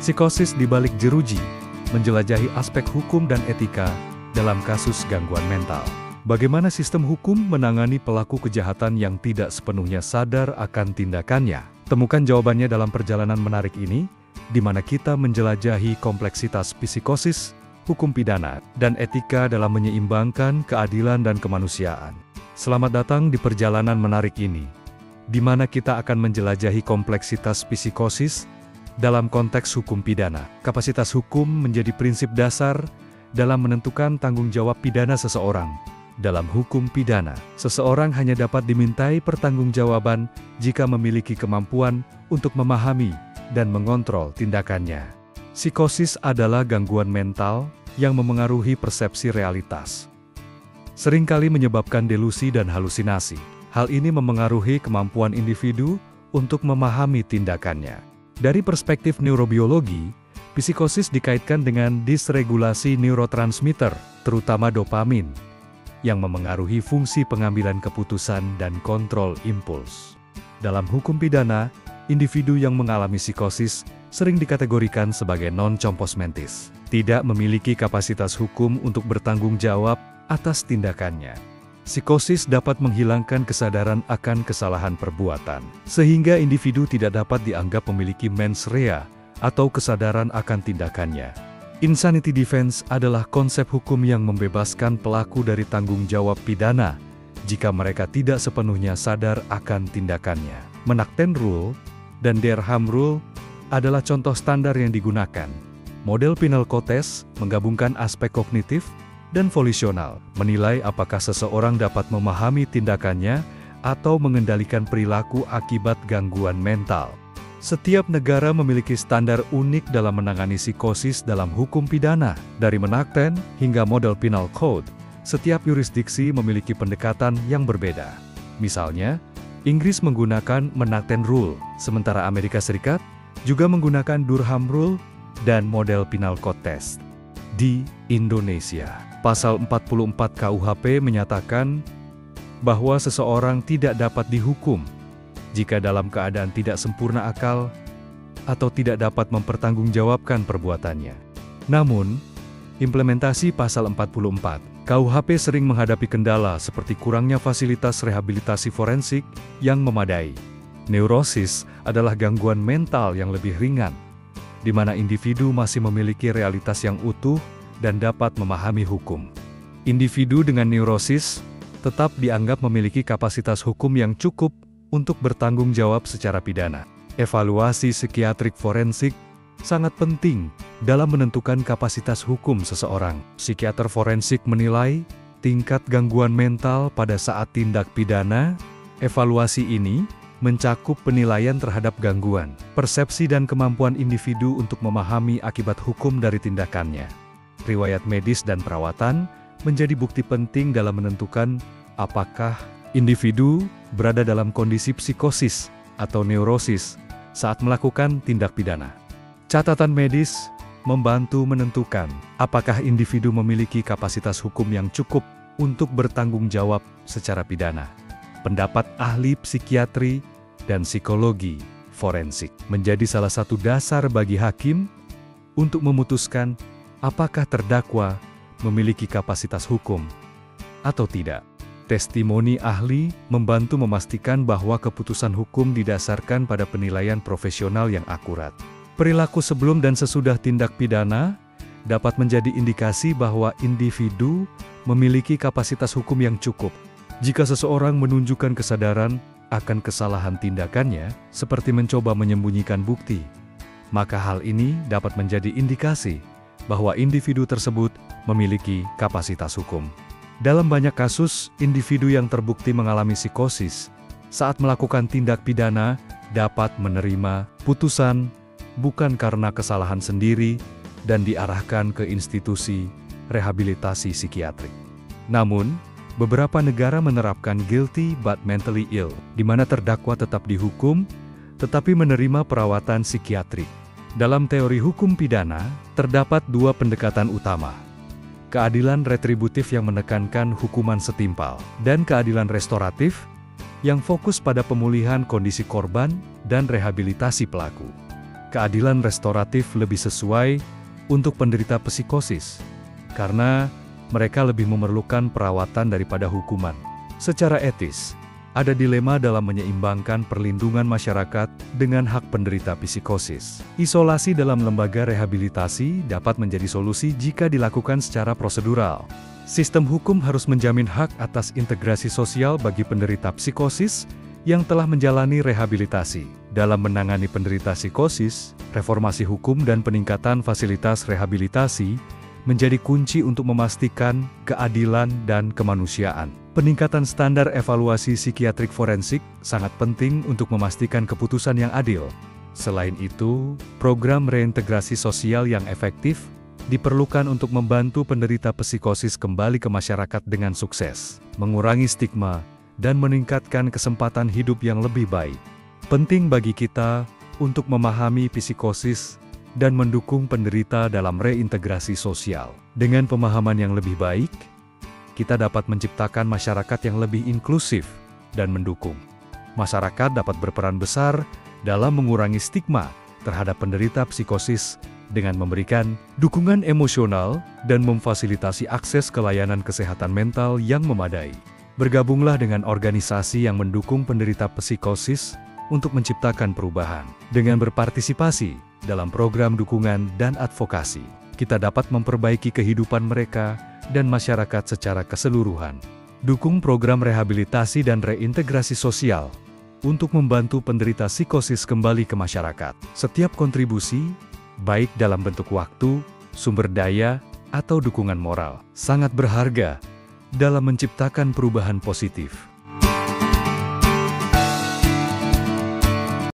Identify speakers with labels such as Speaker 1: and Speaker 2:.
Speaker 1: Psikosis di balik jeruji, menjelajahi aspek hukum dan etika dalam kasus gangguan mental. Bagaimana sistem hukum menangani pelaku kejahatan yang tidak sepenuhnya sadar akan tindakannya? Temukan jawabannya dalam perjalanan menarik ini, di mana kita menjelajahi kompleksitas psikosis, hukum pidana, dan etika dalam menyeimbangkan keadilan dan kemanusiaan. Selamat datang di perjalanan menarik ini, di mana kita akan menjelajahi kompleksitas psikosis dalam konteks hukum pidana. Kapasitas hukum menjadi prinsip dasar dalam menentukan tanggung jawab pidana seseorang. Dalam hukum pidana, seseorang hanya dapat dimintai pertanggungjawaban jika memiliki kemampuan untuk memahami dan mengontrol tindakannya. Psikosis adalah gangguan mental yang memengaruhi persepsi realitas. Seringkali menyebabkan delusi dan halusinasi. Hal ini memengaruhi kemampuan individu untuk memahami tindakannya. Dari perspektif neurobiologi, psikosis dikaitkan dengan disregulasi neurotransmitter, terutama dopamin, yang memengaruhi fungsi pengambilan keputusan dan kontrol impuls. Dalam hukum pidana, individu yang mengalami psikosis sering dikategorikan sebagai non-compos mentis, tidak memiliki kapasitas hukum untuk bertanggung jawab atas tindakannya. Psikosis dapat menghilangkan kesadaran akan kesalahan perbuatan, sehingga individu tidak dapat dianggap memiliki mens rea atau kesadaran akan tindakannya. Insanity defense adalah konsep hukum yang membebaskan pelaku dari tanggung jawab pidana jika mereka tidak sepenuhnya sadar akan tindakannya. Menakten Rule dan Derham Rule adalah contoh standar yang digunakan. Model Penal Code Test menggabungkan aspek kognitif dan volisional, menilai apakah seseorang dapat memahami tindakannya atau mengendalikan perilaku akibat gangguan mental. Setiap negara memiliki standar unik dalam menangani psikosis dalam hukum pidana. Dari Menakten hingga Model Penal Code, setiap yurisdiksi memiliki pendekatan yang berbeda. Misalnya, Inggris menggunakan Menakten Rule, sementara Amerika Serikat juga menggunakan Durham Rule dan Model Penal Code Test. Di Indonesia, Pasal 44 KUHP menyatakan bahwa seseorang tidak dapat dihukum jika dalam keadaan tidak sempurna akal atau tidak dapat mempertanggungjawabkan perbuatannya. Namun, implementasi Pasal 44 KUHP sering menghadapi kendala seperti kurangnya fasilitas rehabilitasi forensik yang memadai. Neurosis adalah gangguan mental yang lebih ringan, di mana individu masih memiliki realitas yang utuh dan dapat memahami hukum. Individu dengan neurosis tetap dianggap memiliki kapasitas hukum yang cukup untuk bertanggung jawab secara pidana. Evaluasi psikiatrik forensik sangat penting dalam menentukan kapasitas hukum seseorang. Psikiater forensik menilai tingkat gangguan mental pada saat tindak pidana. Evaluasi ini mencakup penilaian terhadap gangguan, persepsi dan kemampuan individu untuk memahami akibat hukum dari tindakannya. Riwayat medis dan perawatan menjadi bukti penting dalam menentukan apakah individu berada dalam kondisi psikosis atau neurosis saat melakukan tindak pidana. Catatan medis membantu menentukan apakah individu memiliki kapasitas hukum yang cukup untuk bertanggung jawab secara pidana. Pendapat ahli psikiatri dan psikologi forensik menjadi salah satu dasar bagi hakim untuk memutuskan apakah terdakwa memiliki kapasitas hukum atau tidak. Testimoni ahli membantu memastikan bahwa keputusan hukum didasarkan pada penilaian profesional yang akurat. Perilaku sebelum dan sesudah tindak pidana dapat menjadi indikasi bahwa individu memiliki kapasitas hukum yang cukup. Jika seseorang menunjukkan kesadaran akan kesalahan tindakannya, seperti mencoba menyembunyikan bukti, maka hal ini dapat menjadi indikasi bahwa individu tersebut memiliki kapasitas hukum. Dalam banyak kasus, individu yang terbukti mengalami psikosis saat melakukan tindak pidana dapat menerima putusan bukan karena kesalahan sendiri dan diarahkan ke institusi rehabilitasi psikiatrik. Namun, beberapa negara menerapkan guilty but mentally ill, di mana terdakwa tetap dihukum tetapi menerima perawatan psikiatrik. Dalam teori hukum pidana, terdapat dua pendekatan utama. Keadilan retributif yang menekankan hukuman setimpal, dan keadilan restoratif yang fokus pada pemulihan kondisi korban dan rehabilitasi pelaku. keadilan restoratif lebih sesuai untuk penderita psikosis, karena mereka lebih memerlukan perawatan daripada hukuman. Secara etis, ada dilema dalam menyeimbangkan perlindungan masyarakat dengan hak penderita psikosis. Isolasi dalam lembaga rehabilitasi dapat menjadi solusi jika dilakukan secara prosedural. Sistem hukum harus menjamin hak atas integrasi sosial bagi penderita psikosis yang telah menjalani rehabilitasi. Dalam menangani penderita psikosis, reformasi hukum dan peningkatan fasilitas rehabilitasi menjadi kunci untuk memastikan keadilan dan kemanusiaan. Peningkatan standar evaluasi psikiatrik forensik sangat penting untuk memastikan keputusan yang adil. Selain itu, program reintegrasi sosial yang efektif diperlukan untuk membantu penderita psikosis kembali ke masyarakat dengan sukses, mengurangi stigma, dan meningkatkan kesempatan hidup yang lebih baik. Penting bagi kita untuk memahami psikosis dan mendukung penderita dalam reintegrasi sosial. Dengan pemahaman yang lebih baik, kita dapat menciptakan masyarakat yang lebih inklusif dan mendukung. Masyarakat dapat berperan besar dalam mengurangi stigma terhadap penderita psikosis dengan memberikan dukungan emosional dan memfasilitasi akses ke layanan kesehatan mental yang memadai. Bergabunglah dengan organisasi yang mendukung penderita psikosis untuk menciptakan perubahan. Dengan berpartisipasi dalam program dukungan dan advokasi, kita dapat memperbaiki kehidupan mereka dan masyarakat secara keseluruhan. Dukung program rehabilitasi dan reintegrasi sosial untuk membantu penderita psikosis kembali ke masyarakat. Setiap kontribusi, baik dalam bentuk waktu, sumber daya, atau dukungan moral, sangat berharga dalam menciptakan perubahan positif.